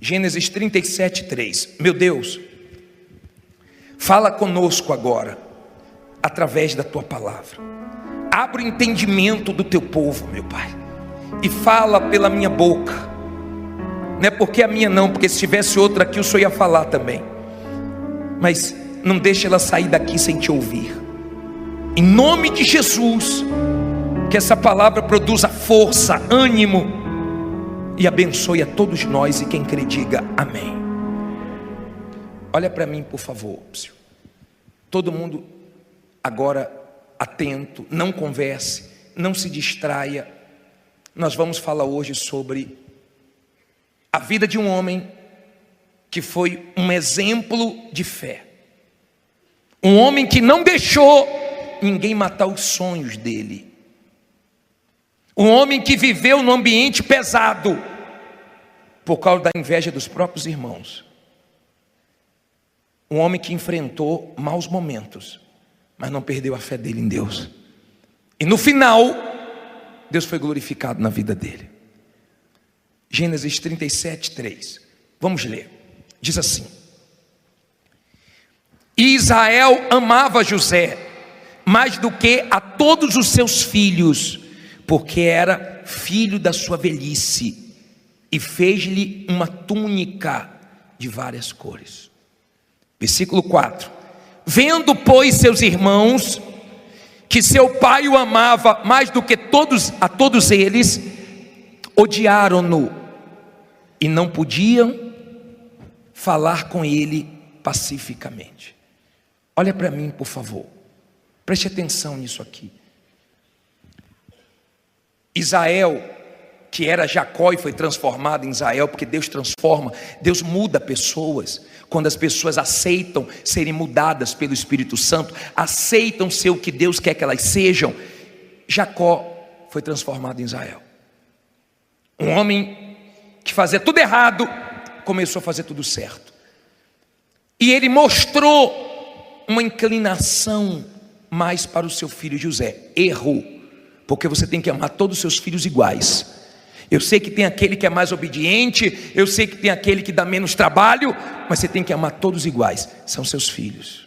Gênesis 37, 3. Meu Deus, fala conosco agora, através da tua palavra. Abre o entendimento do teu povo, meu Pai, e fala pela minha boca. Não é porque a minha não, porque se tivesse outra aqui o Senhor ia falar também. Mas não deixe ela sair daqui sem te ouvir. Em nome de Jesus, que essa palavra produza força, ânimo e abençoe a todos nós, e quem crê diga amém. Olha para mim, por favor. Todo mundo agora atento, não converse, não se distraia. Nós vamos falar hoje sobre a vida de um homem que foi um exemplo de fé. Um homem que não deixou ninguém matar os sonhos dele. Um homem que viveu num ambiente pesado por causa da inveja dos próprios irmãos. Um homem que enfrentou maus momentos, mas não perdeu a fé dele em Deus. E no final, Deus foi glorificado na vida dele. Gênesis 37, 3. Vamos ler. Diz assim: E Israel amava José mais do que a todos os seus filhos, porque era filho da sua velhice, e fez-lhe uma túnica de várias cores. Versículo 4. Vendo, pois, seus irmãos que seu pai o amava mais do que a todos eles, odiaram-no e não podiam falar com ele pacificamente. Olha para mim, por favor, preste atenção nisso aqui. Israel, que era Jacó e foi transformado em Israel, porque Deus transforma, Deus muda pessoas. Quando as pessoas aceitam serem mudadas pelo Espírito Santo, aceitam ser o que Deus quer que elas sejam, Jacó foi transformado em Israel. Um homem que fazia tudo errado, começou a fazer tudo certo. E ele mostrou uma inclinação mais para o seu filho José. Errou, porque você tem que amar todos os seus filhos iguais. Eu sei que tem aquele que é mais obediente, eu sei que tem aquele que dá menos trabalho, mas você tem que amar todos iguais, são seus filhos.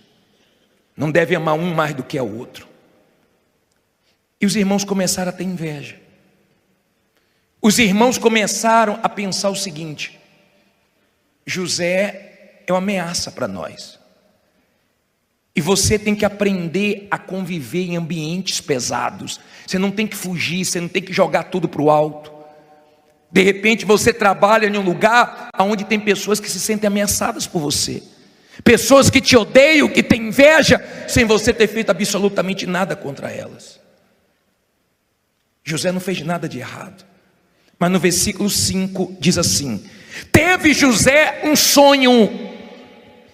Não deve amar um mais do que o outro. E os irmãos começaram a ter inveja. Os irmãos começaram a pensar o seguinte: José é uma ameaça para nós. E você tem que aprender a conviver em ambientes pesados. Você não tem que fugir, você não tem que jogar tudo para o alto. De repente você trabalha em um lugar onde tem pessoas que se sentem ameaçadas por você. Pessoas que te odeiam, que têm inveja, sem você ter feito absolutamente nada contra elas. José não fez nada de errado. Mas no versículo 5 diz assim: teve José um sonho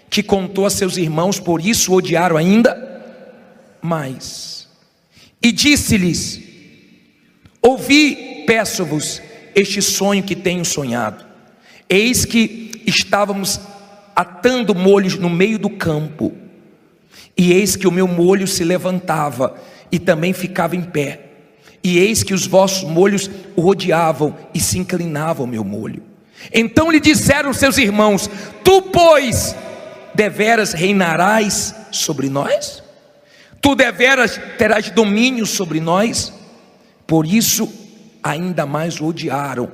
que contou a seus irmãos, por isso o odiaram ainda mais. E disse-lhes: ouvi, peço-vos, este sonho que tenho sonhado. Eis que estávamos atando molhos no meio do campo, e eis que o meu molho se levantava e também ficava em pé, e eis que os vossos molhos o rodeavam e se inclinavam ao meu molho. Então lhe disseram seus irmãos: tu, pois, deveras reinarás sobre nós? Tu deveras terás domínio sobre nós? Por isso ainda mais o odiaram,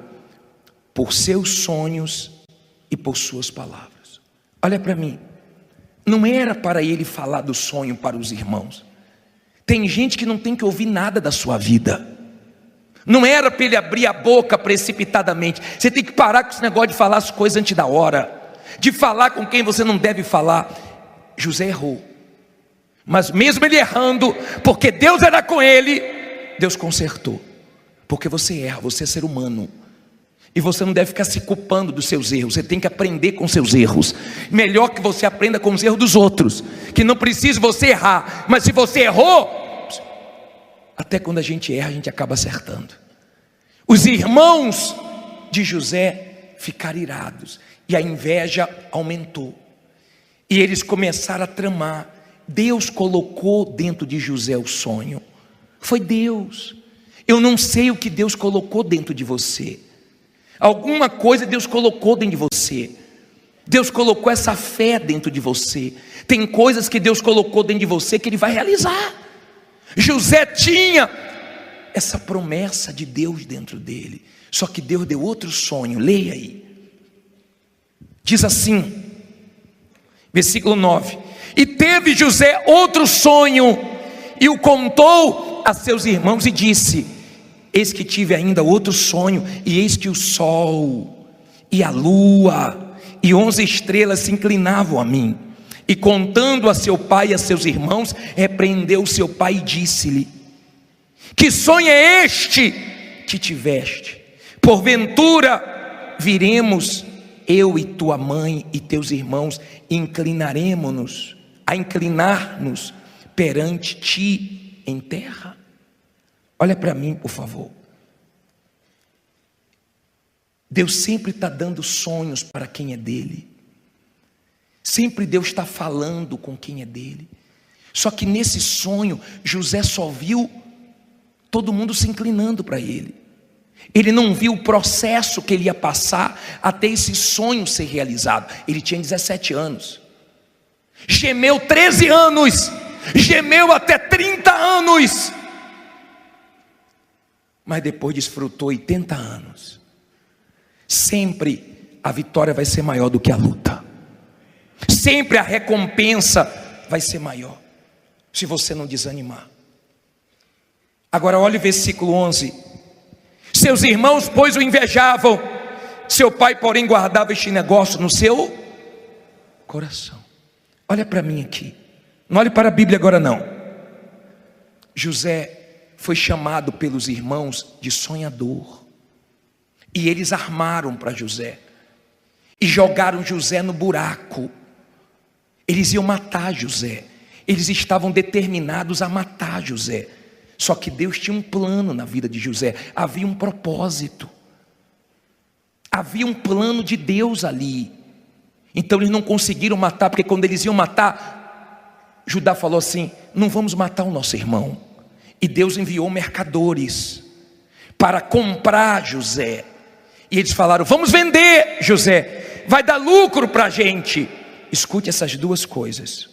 por seus sonhos e por suas palavras. Olha para mim, não era para ele falar do sonho para os irmãos. Tem gente que não tem que ouvir nada da sua vida. Não era para ele abrir a boca precipitadamente. Você tem que parar com esse negócio de falar as coisas antes da hora, de falar com quem você não deve falar. José errou, mas mesmo ele errando, porque Deus era com ele, Deus consertou. Porque você erra, você é ser humano, e você não deve ficar se culpando dos seus erros. Você tem que aprender com seus erros. Melhor que você aprenda com os erros dos outros, que não precisa você errar. Mas se você errou, até quando a gente erra, a gente acaba acertando. Os irmãos de José ficaram irados, e a inveja aumentou, e eles começaram a tramar. Deus colocou dentro de José o sonho. Foi Deus. Eu não sei o que Deus colocou dentro de você, Alguma coisa Deus colocou dentro de você. Deus colocou essa fé dentro de você. Tem coisas que Deus colocou dentro de você que Ele vai realizar. José tinha essa promessa de Deus dentro dele. Só que Deus deu outro sonho. Leia aí. Diz assim, versículo 9: e teve José outro sonho, e o contou a seus irmãos e disse: eis que tive ainda outro sonho, e eis que o sol e a lua e 11 estrelas se inclinavam a mim. E contando a seu pai e a seus irmãos, repreendeu seu pai e disse-lhe: que sonho é este que tiveste? Porventura viremos eu e tua mãe e teus irmãos, inclinar-nos perante ti em terra? Olha para mim, por favor. Deus sempre está dando sonhos para quem é dele. Sempre Deus está falando com quem é dele. Só que nesse sonho, José só viu todo mundo se inclinando para ele. Ele não viu o processo que ele ia passar até esse sonho ser realizado. Ele tinha 17 anos. Gemeu 13 anos. Gemeu até 30 anos. Mas depois desfrutou 80 anos. Sempre a vitória vai ser maior do que a luta. Sempre a recompensa vai ser maior, se você não desanimar. Agora olha o versículo 11. Seus irmãos, pois, o invejavam. Seu pai, porém, guardava este negócio no seu coração. Olha para mim aqui. Não olhe para a Bíblia agora não. José foi chamado pelos irmãos de sonhador. E eles armaram para José. E jogaram José no buraco. Eles iam matar José. Eles estavam determinados a matar José. Só que Deus tinha um plano na vida de José. Havia um propósito. Havia um plano de Deus ali. Então eles não conseguiram matar, porque quando eles iam matar, Judá falou assim: não vamos matar o nosso irmão. E Deus enviou mercadores para comprar José. E eles falaram: vamos vender José, vai dar lucro para a gente. Escute essas duas coisas.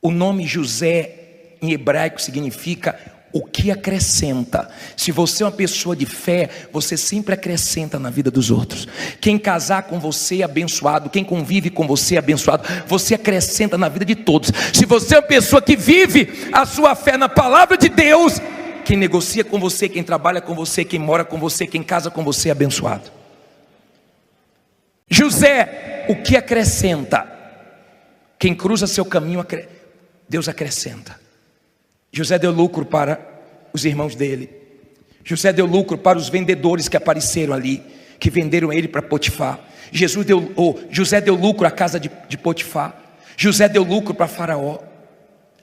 O nome José em hebraico significa o que acrescenta. Se você é uma pessoa de fé, você sempre acrescenta na vida dos outros. Quem casar com você é abençoado, quem convive com você é abençoado. Você acrescenta na vida de todos. Se você é uma pessoa que vive a sua fé na palavra de Deus, quem negocia com você, quem trabalha com você, quem mora com você, quem casa com você é abençoado. José, o que acrescenta? Quem cruza seu caminho, Deus acrescenta. José deu lucro para os irmãos dele. José deu lucro para os vendedores que apareceram ali, que venderam ele para Potifar. José deu lucro à casa de Potifar. José deu lucro para Faraó.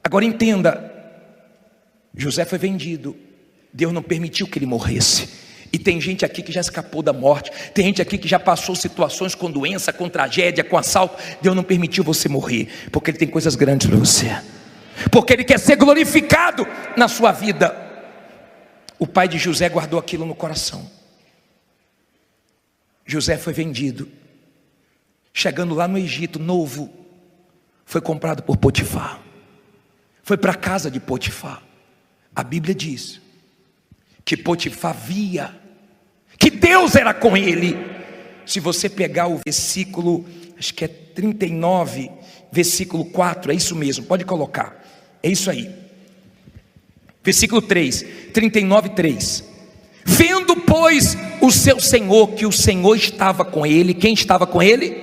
Agora entenda, José foi vendido. Deus não permitiu que ele morresse. E tem gente aqui que já escapou da morte. Tem gente aqui que já passou situações com doença, com tragédia, com assalto. Deus não permitiu você morrer, porque Ele tem coisas grandes para você. Porque Ele quer ser glorificado na sua vida. O pai de José guardou aquilo no coração. José foi vendido. Chegando lá no Egito, novo, foi comprado por Potifar. Foi para a casa de Potifar. A Bíblia diz que Potifar via que Deus era com ele. Se você pegar o versículo, acho que é 39, versículo 4, é isso mesmo, pode colocar, é isso aí. Versículo 3, 39, 3. Vendo, pois, o seu senhor, que o Senhor estava com ele. Quem estava com ele?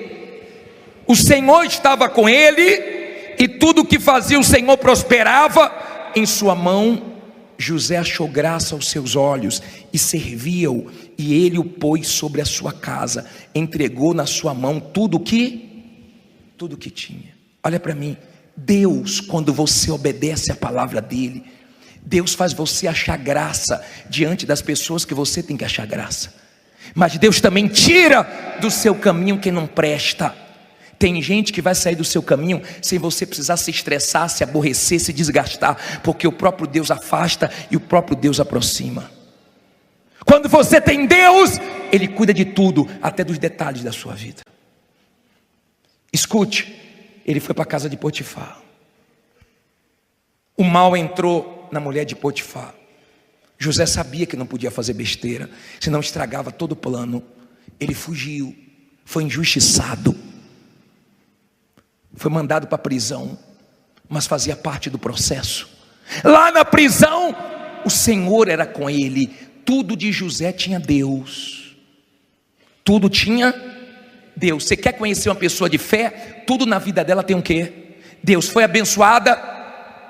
O Senhor estava com ele, e tudo o que fazia o Senhor prosperava em sua mão. José achou graça aos seus olhos e servia-o, e ele o pôs sobre a sua casa, entregou na sua mão tudo o que tinha. Olha para mim, Deus, quando você obedece a palavra dele, Deus faz você achar graça diante das pessoas que você tem que achar graça. Mas Deus também tira do seu caminho quem não presta. Tem gente que vai sair do seu caminho sem você precisar se estressar, se aborrecer, se desgastar, porque o próprio Deus afasta e o próprio Deus aproxima. Quando você tem Deus, Ele cuida de tudo, até dos detalhes da sua vida. Escute, ele foi para a casa de Potifar. O mal entrou na mulher de Potifar. José sabia que não podia fazer besteira, senão estragava todo o plano. Ele fugiu, foi injustiçado, foi mandado para a prisão, mas fazia parte do processo. Lá na prisão, o Senhor era com ele. Tudo de José tinha Deus. Tudo tinha Deus. Você quer conhecer uma pessoa de fé? Tudo na vida dela tem o quê? Deus. Foi abençoada?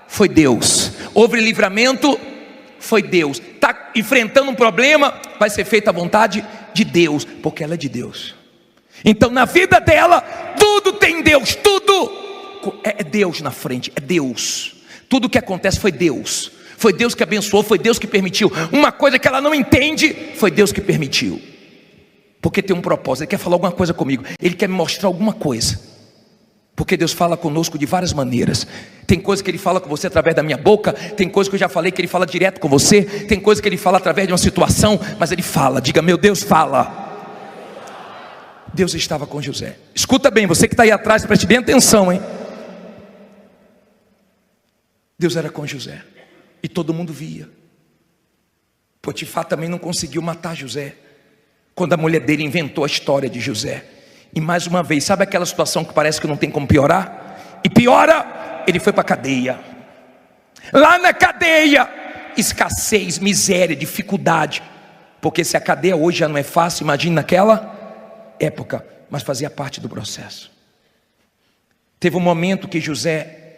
Foi Deus. Houve livramento? Foi Deus. Está enfrentando um problema? Vai ser feita a vontade de Deus, porque ela é de Deus. Então na vida dela, tudo tem Deus, tudo é Deus na frente, é Deus. Tudo que acontece foi Deus. Foi Deus que abençoou, foi Deus que permitiu. Uma coisa que ela não entende, foi Deus que permitiu. Porque tem um propósito, Ele quer falar alguma coisa comigo, Ele quer me mostrar alguma coisa. Porque Deus fala conosco de várias maneiras. Tem coisa que Ele fala com você através da minha boca. Tem coisa que eu já falei que Ele fala direto com você. Tem coisa que Ele fala através de uma situação, mas Ele fala, diga, meu Deus fala. Deus estava com José. Escuta bem, você que está aí atrás, preste bem atenção, hein? Deus era com José, e todo mundo via. Potifar também não conseguiu matar José, quando a mulher dele inventou a história de José. E mais uma vez, sabe aquela situação que parece que não tem como piorar? E piora, ele foi para a cadeia. Lá na cadeia, escassez, miséria, dificuldade. Porque se a cadeia hoje já não é fácil, imagine naquela época, mas fazia parte do processo. Teve um momento que José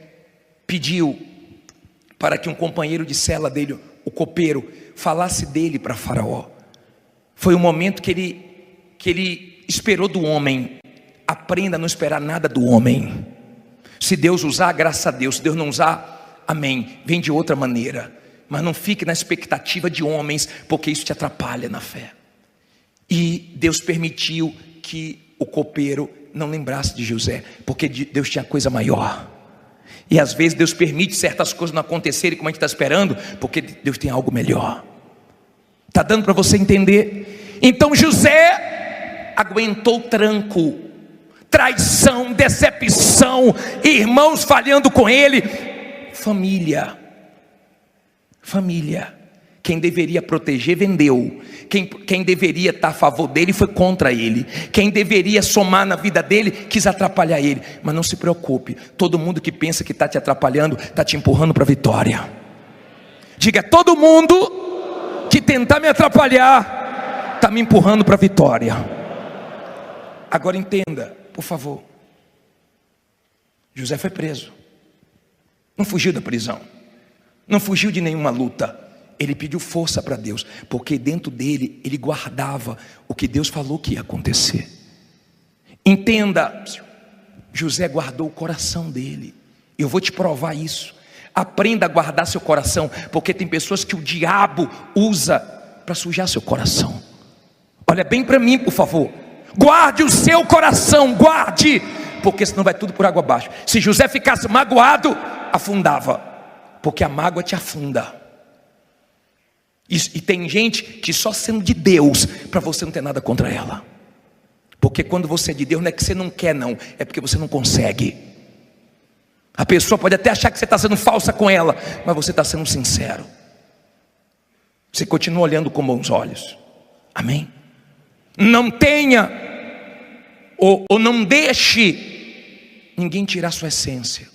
pediu para que um companheiro de cela dele, o copeiro, falasse dele para Faraó. Foi um momento que ele esperou do homem. Aprenda a não esperar nada do homem. Se Deus usar, graças a Deus. Se Deus não usar, amém, vem de outra maneira. Mas não fique na expectativa de homens, porque isso te atrapalha na fé. E Deus permitiu que o copeiro não lembrasse de José, porque Deus tinha coisa maior. E às vezes Deus permite certas coisas não acontecerem como a gente está esperando, porque Deus tem algo melhor. Está dando para você entender? Então José aguentou o tranco, traição, decepção, irmãos falhando com ele, família. Quem deveria proteger, vendeu. Quem deveria estar a favor dele, foi contra ele. Quem deveria somar na vida dele, quis atrapalhar ele. Mas não se preocupe, todo mundo que pensa que está te atrapalhando, está te empurrando para a vitória. Diga, todo mundo que tentar me atrapalhar, está me empurrando para a vitória. Agora entenda, por favor. José foi preso. Não fugiu da prisão. Não fugiu de nenhuma luta. Ele pediu força para Deus, porque dentro dele, ele guardava o que Deus falou que ia acontecer. Entenda, José guardou o coração dele. Eu vou te provar isso. Aprenda a guardar seu coração, porque tem pessoas que o diabo usa para sujar seu coração. Olha bem para mim, por favor. Guarde o seu coração, guarde, porque senão vai tudo por água abaixo. Se José ficasse magoado, afundava, porque a mágoa te afunda. E tem gente que só sendo de Deus, para você não ter nada contra ela. Porque quando você é de Deus, não é que você não quer não, é porque você não consegue. A pessoa pode até achar que você está sendo falsa com ela, mas você está sendo sincero. Você continua olhando com bons olhos. Amém? Não tenha, ou não deixe ninguém tirar sua essência.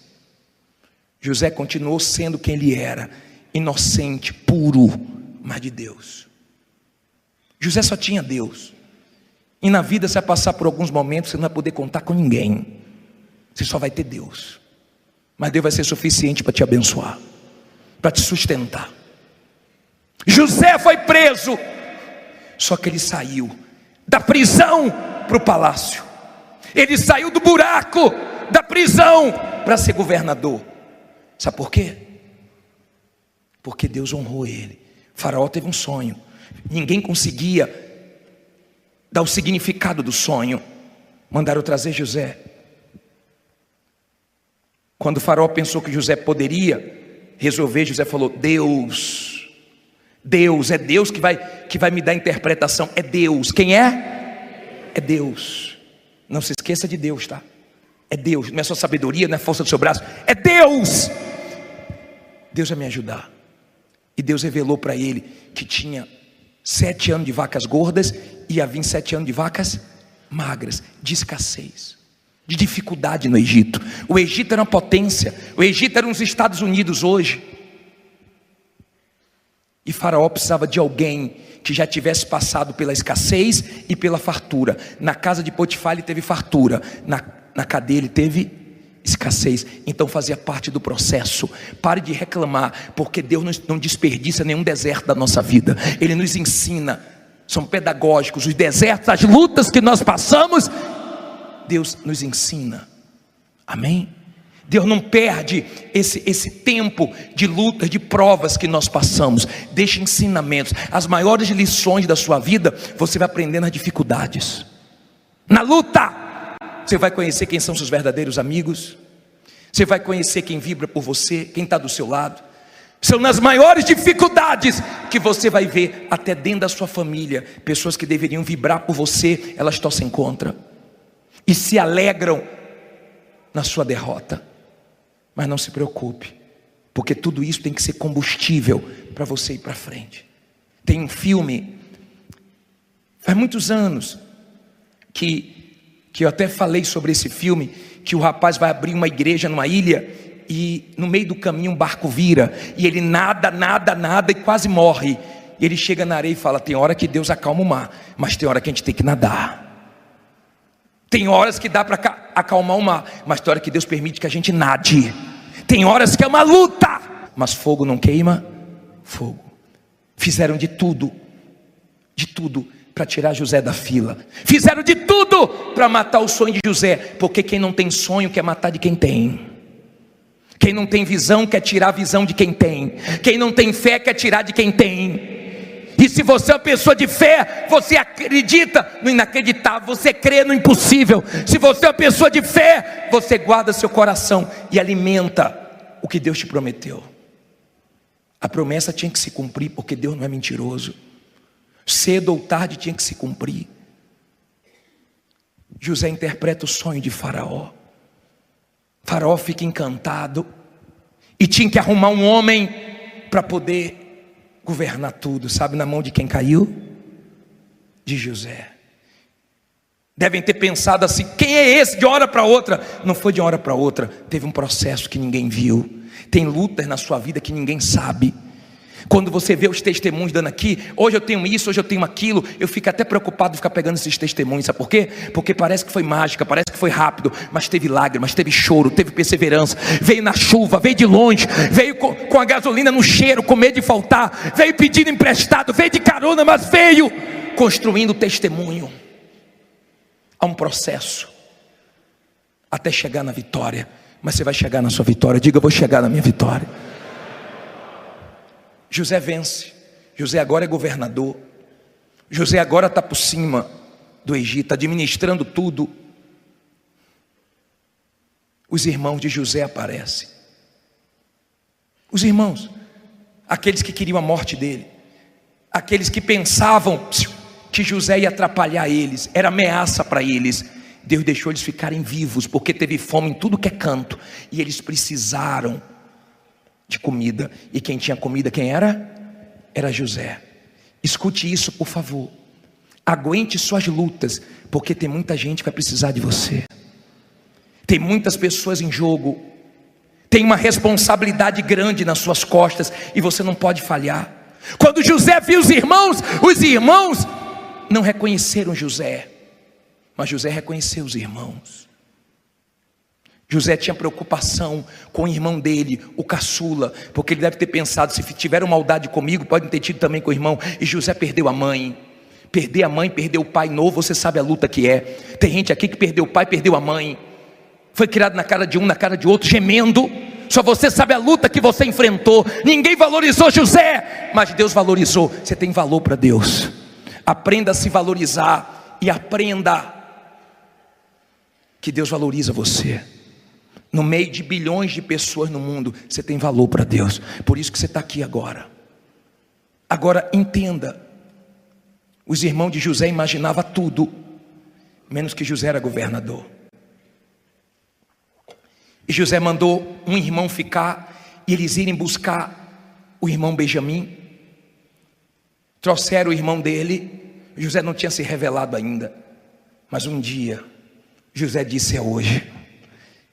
José continuou sendo quem ele era, inocente, puro, mas de Deus. José só tinha Deus. E na vida você vai passar por alguns momentos, você não vai poder contar com ninguém. Você só vai ter Deus. Mas Deus vai ser suficiente para te abençoar, para te sustentar. José foi preso, só que ele saiu da prisão para o palácio. Ele saiu do buraco da prisão para ser governador. Sabe por quê? Porque Deus honrou ele. Faraó teve um sonho, ninguém conseguia dar o significado do sonho. Mandaram trazer José. Quando o Faraó pensou que José poderia resolver, José falou: Deus Deus, é Deus que vai me dar a interpretação. É Deus. Quem é? É Deus. Não se esqueça de Deus, tá? É Deus, não é só sabedoria, não é força do seu braço. É Deus. Deus vai me ajudar. E Deus revelou para ele que tinha 7 anos de vacas gordas e ia vir 7 anos de vacas magras, de escassez, de dificuldade no Egito. O Egito era uma potência, o Egito era uns Estados Unidos hoje. E Faraó precisava de alguém que já tivesse passado pela escassez e pela fartura. Na casa de Potifar ele teve fartura, na cadeia ele teve escassez. Então fazia parte do processo. Pare de reclamar, porque Deus não desperdiça nenhum deserto da nossa vida. Ele nos ensina, são pedagógicos. Os desertos, as lutas que nós passamos, Deus nos ensina. Amém? Deus não perde esse tempo de lutas, de provas que nós passamos. Deixa ensinamentos. As maiores lições da sua vida você vai aprender nas dificuldades. Na luta você vai conhecer quem são seus verdadeiros amigos. Você vai conhecer quem vibra por você, quem está do seu lado. São nas maiores dificuldades que você vai ver, até dentro da sua família, pessoas que deveriam vibrar por você, elas torcem contra e se alegram na sua derrota. Mas não se preocupe, porque tudo isso tem que ser combustível para você ir para frente. Tem um filme, faz muitos anos, que eu até falei sobre esse filme, que o rapaz vai abrir uma igreja numa ilha, e no meio do caminho um barco vira, e ele nada e quase morre. E ele chega na areia e fala: tem hora que Deus acalma o mar, mas tem hora que a gente tem que nadar. Tem horas que dá para acalmar o mar, mas tem hora que Deus permite que a gente nade. Tem horas que é uma luta, mas fogo não queima fogo. Fizeram de tudo para tirar José da fila. Fizeram de tudo para matar o sonho de José, porque quem não tem sonho quer matar de quem tem. Quem não tem visão quer tirar a visão de quem tem. Quem não tem fé quer tirar de quem tem. E se você é uma pessoa de fé, você acredita no inacreditável, você crê no impossível. Se você é uma pessoa de fé, você guarda seu coração e alimenta o que Deus te prometeu. A promessa tinha que se cumprir, porque Deus não é mentiroso. Cedo ou tarde tinha que se cumprir. José interpreta o sonho de Faraó. Faraó fica encantado e tinha que arrumar um homem para poder governar tudo. Sabe na mão de quem caiu? De José. Devem ter pensado assim: quem é esse? De uma hora para outra. Não foi de uma hora para outra, teve um processo que ninguém viu. Tem lutas na sua vida que ninguém sabe. Quando você vê os testemunhos dando aqui, hoje eu tenho isso, hoje eu tenho aquilo, eu fico até preocupado de ficar pegando esses testemunhos. Sabe por quê? Porque parece que foi mágica, parece que foi rápido, mas teve lágrimas, teve choro, teve perseverança. Veio na chuva, veio de longe, veio com a gasolina no cheiro, com medo de faltar, veio pedindo emprestado, veio de carona, mas veio construindo testemunho. Há um processo até chegar na vitória. Mas você vai chegar na sua vitória. Diga: eu vou chegar na minha vitória. José vence. José agora é governador. José agora está por cima do Egito, administrando tudo. Os irmãos de José aparecem. Os irmãos, aqueles que queriam a morte dele, aqueles que pensavam que José ia atrapalhar eles, era ameaça para eles. Deus deixou eles ficarem vivos, porque teve fome em tudo que é canto, e eles precisaram de comida. E quem tinha comida, quem era? Era José. Escute isso, por favor. Aguente suas lutas, porque tem muita gente que vai precisar de você. Tem muitas pessoas em jogo. Tem uma responsabilidade grande nas suas costas, e você não pode falhar. Quando José viu os irmãos não reconheceram José, mas José reconheceu os irmãos. José tinha preocupação com o irmão dele, o caçula, porque ele deve ter pensado: se tiveram maldade comigo, podem ter tido também com o irmão. E José perdeu a mãe. Perder a mãe, perder o pai novo, você sabe a luta que é. Tem gente aqui que perdeu o pai, perdeu a mãe. Foi criado na cara de um, na cara de outro, gemendo. Só você sabe a luta que você enfrentou. Ninguém valorizou José, mas Deus valorizou. Você tem valor para Deus. Aprenda a se valorizar e aprenda que Deus valoriza você. No meio de bilhões de pessoas no mundo, você tem valor para Deus. Por isso que você está aqui agora. Agora entenda, os irmãos de José imaginavam tudo, menos que José era governador. E José mandou um irmão ficar, e eles irem buscar o irmão Benjamim. Trouxeram o irmão dele. José não tinha se revelado ainda, mas um dia José disse: é hoje.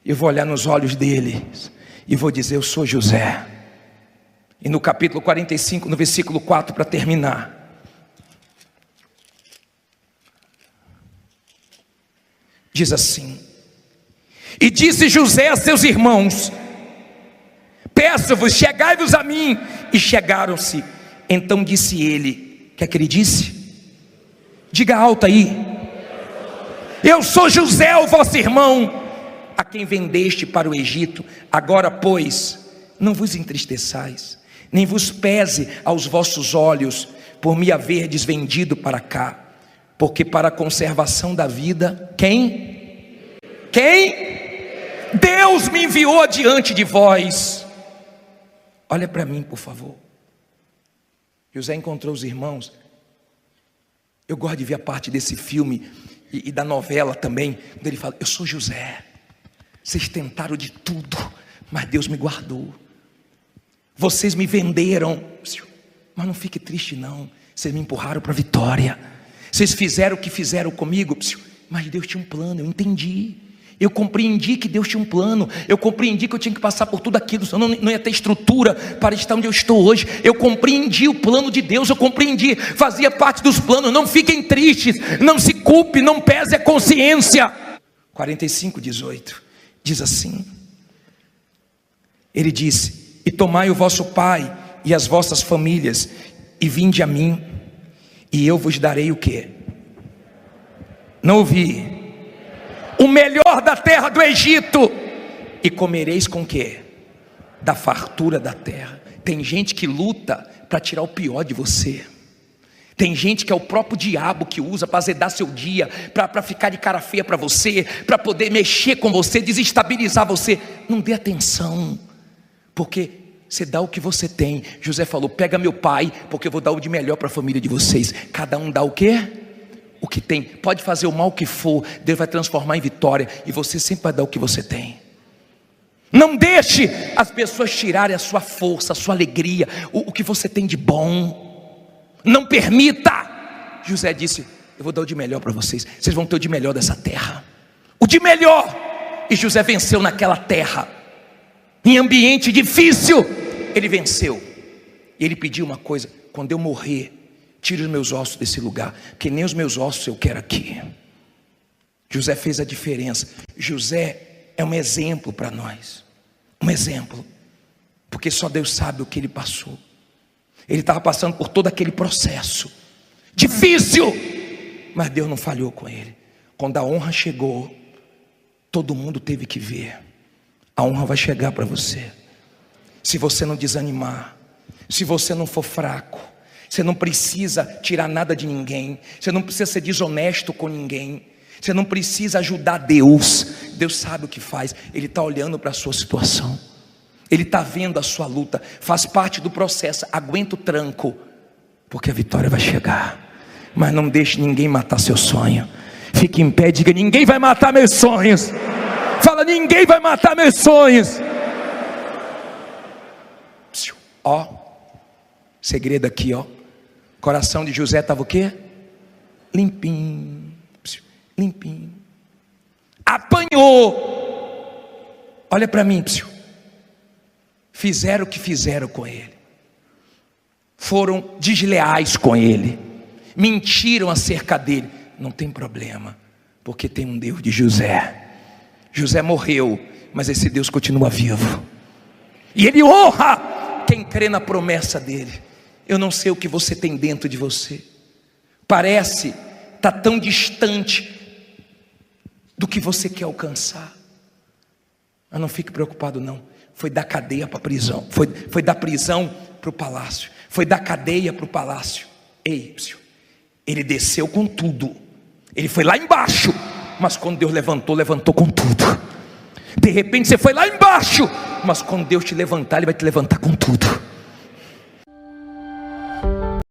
Eu vou olhar nos olhos deles e vou dizer: eu sou José. E no capítulo 45, no versículo 4, para terminar, diz assim: e disse José a seus irmãos: peço-vos, chegai-vos a mim. E chegaram-se. Então disse ele, quer que ele disse? Diga alto aí: eu sou José, o vosso irmão, a quem vendeste para o Egito. Agora, pois, não vos entristeçais, nem vos pese aos vossos olhos por me haverdes vendido para cá, porque para a conservação da vida, quem? Deus me enviou adiante de vós. Olha para mim, por favor. José encontrou os irmãos. Eu gosto de ver a parte desse filme e da novela também, quando ele fala: eu sou José, vocês tentaram de tudo, mas Deus me guardou. Vocês me venderam, mas não fique triste não, vocês me empurraram para a vitória. Vocês fizeram o que fizeram comigo, mas Deus tinha um plano, eu entendi. Eu compreendi que Deus tinha um plano. Eu compreendi que eu tinha que passar por tudo aquilo, senão não ia ter estrutura para estar onde eu estou hoje. Eu compreendi o plano de Deus. Eu compreendi, fazia parte dos planos. Não fiquem tristes, não se culpe, não pese a consciência. 45:18 diz assim: ele disse: e tomai o vosso pai e as vossas famílias, e vinde a mim, e eu vos darei o quê? Não ouvi. O melhor da terra do Egito, e comereis com o quê? Da fartura da terra. Tem gente que luta para tirar o pior de você. Tem gente que é o próprio diabo que usa para azedar seu dia, para ficar de cara feia para você, para poder mexer com você, desestabilizar você. Não dê atenção, porque você dá o que você tem. José falou: pega meu pai, porque eu vou dar o de melhor para a família de vocês. Cada um dá o quê? O que tem. Pode fazer o mal que for, Deus vai transformar em vitória, e você sempre vai dar o que você tem. Não deixe as pessoas tirarem a sua força, a sua alegria, o que você tem de bom. Não permita. José disse: eu vou dar o de melhor para vocês. Vocês vão ter o de melhor dessa terra, o de melhor. E José venceu naquela terra, em ambiente difícil, ele venceu. E ele pediu uma coisa: quando eu morrer, tire os meus ossos desse lugar, porque nem os meus ossos eu quero aqui. José fez a diferença. José é um exemplo para nós. Um exemplo. Porque só Deus sabe o que ele passou. Ele estava passando por todo aquele processo difícil, mas Deus não falhou com ele. Quando a honra chegou, todo mundo teve que ver. A honra vai chegar para você. Se você não desanimar, se você não for fraco, você não precisa tirar nada de ninguém. Você não precisa ser desonesto com ninguém. Você não precisa ajudar Deus. Deus sabe o que faz. Ele está olhando para a sua situação. Ele está vendo a sua luta. Faz parte do processo. Aguenta o tranco, porque a vitória vai chegar. Mas não deixe ninguém matar seu sonho. Fique em pé e diga: ninguém vai matar meus sonhos. Fala: ninguém vai matar meus sonhos. Ó, segredo aqui, ó. O coração de José estava o quê? Limpinho, limpinho. Apanhou. Olha para mim, fizeram o que fizeram com ele. Foram desleais com ele. Mentiram acerca dele. Não tem problema, porque tem um Deus de José. José morreu, mas esse Deus continua vivo. E ele honra quem crê na promessa dele. Eu não sei o que você tem dentro de você. Parece estar tão distante do que você quer alcançar. Mas não fique preocupado não. Foi da cadeia para a prisão. Foi da prisão para o palácio. Foi da cadeia para o palácio. Ei, ele desceu com tudo. Ele foi lá embaixo. Mas quando Deus levantou, levantou com tudo. De repente você foi lá embaixo. Mas quando Deus te levantar, Ele vai te levantar com tudo.